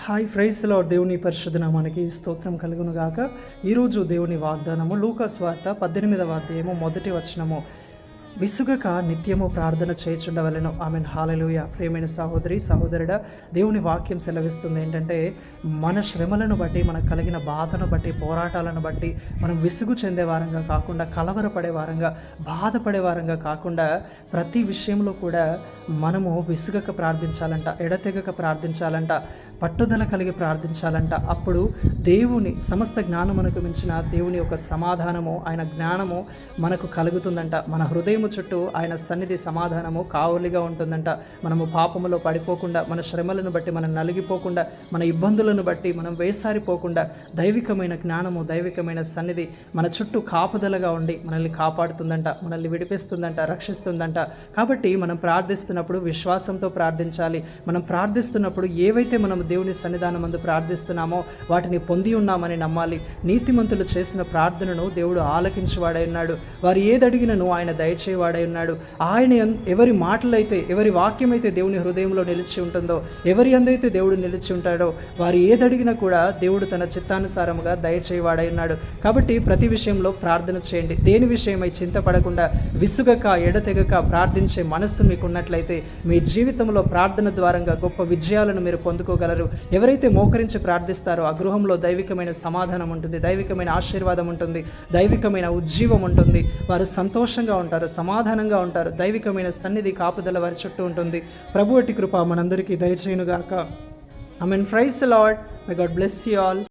Hi praise lord. దేవుని పరిశుద్ధ నామానికి స్తోత్రం కలుగును గాక. ఈరోజు దేవుని వాగ్దానము లూకా సువార్త 18వ అధ్యాయము 1వ వచనము. విసుగక నిత్యము ప్రార్థన చేయుచుండవలెను. ఆమెన్. హల్లెలూయా. ప్రియమైన సహోదరి సహోదరుడా, దేవుని వాక్యం సెలవిస్తుంది ఏంటంటే, మన శ్రమలను బట్టి, మనకు కలిగిన బాధను బట్టి, పోరాటాలను బట్టి మనం విసుగు చెందే వారంగా కాకుండా, కలవరపడే వారంగా, బాధపడే వారంగా కాకుండా ప్రతి విషయంలో కూడా మనము విసుగక ప్రార్థించాలంట, ఎడతెగక ప్రార్థించాలంట, పట్టుదల కలిగి ప్రార్థించాలంట. అప్పుడు దేవుని సమస్త జ్ఞానమునకు మించిన దేవుని యొక్క సమాధానము, ఆయన జ్ఞానము మనకు కలుగుతుందంట. మన హృదయము చుట్టూ ఆయన సన్నిధి సమాధానము కావలిగా ఉంటుందంట. మనము పాపములో పడిపోకుండా, మన శ్రమలను బట్టి మనం నలిగిపోకుండా, మన ఇబ్బందులను బట్టి మనం వేసారిపోకుండా దైవికమైన జ్ఞానము, దైవికమైన సన్నిధి మన చుట్టూ కాపుదలగా ఉండి మనల్ని కాపాడుతుందంట, మనల్ని విడిపిస్తుందంట, రక్షిస్తుందంట. కాబట్టి మనం ప్రార్థిస్తున్నప్పుడు విశ్వాసంతో ప్రార్థించాలి. మనం ప్రార్థిస్తున్నప్పుడు ఏవైతే మనం దేవుని సన్నిధానం ముందు ప్రార్థిస్తున్నామో వాటిని పొంది ఉన్నామని నమ్మాలి. నీతిమంతులు చేసిన ప్రార్థనను దేవుడు ఆలకించేవాడై ఉన్నాడు. వారు ఏదడిగినను ఆయన దయచేవాడై ఉన్నాడు. ఆయన ఎవరి మాటలైతే, ఎవరి వాక్యమైతే దేవుని హృదయంలో నిలిచి ఉంటుందో, ఎవరి అందైతే దేవుడు నిలిచి ఉంటాడో, వారు ఏదడిగినా కూడా దేవుడు తన చిత్తానుసారముగా దయచేవాడై ఉన్నాడు. కాబట్టి ప్రతి విషయంలో ప్రార్థన చేయండి. దేని విషయమై చింతపడకుండా, విసుగక ఎడతెగక ప్రార్థించే మనస్సు మీకున్నట్లయితే మీ జీవితంలో ప్రార్థన ద్వారంగా గొప్ప విజయాలను మీరు పొందుకోగలరు. ఎవరైతే మోకరించి ప్రార్థిస్తారో ఆ గృహంలో దైవికమైన సమాధానం ఉంటుంది, దైవికమైన ఆశీర్వాదం ఉంటుంది, దైవికమైన ఉజ్జీవం ఉంటుంది. వారు సంతోషంగా ఉంటారు, సమాధానంగా ఉంటారు. దైవికమైన సన్నిధి కాపుదల వారి చుట్టూ ఉంటుంది. ప్రభువటి కృప మనందరికీ దయచేయునుగాక. Amen. Praise the Lord. May God bless you all.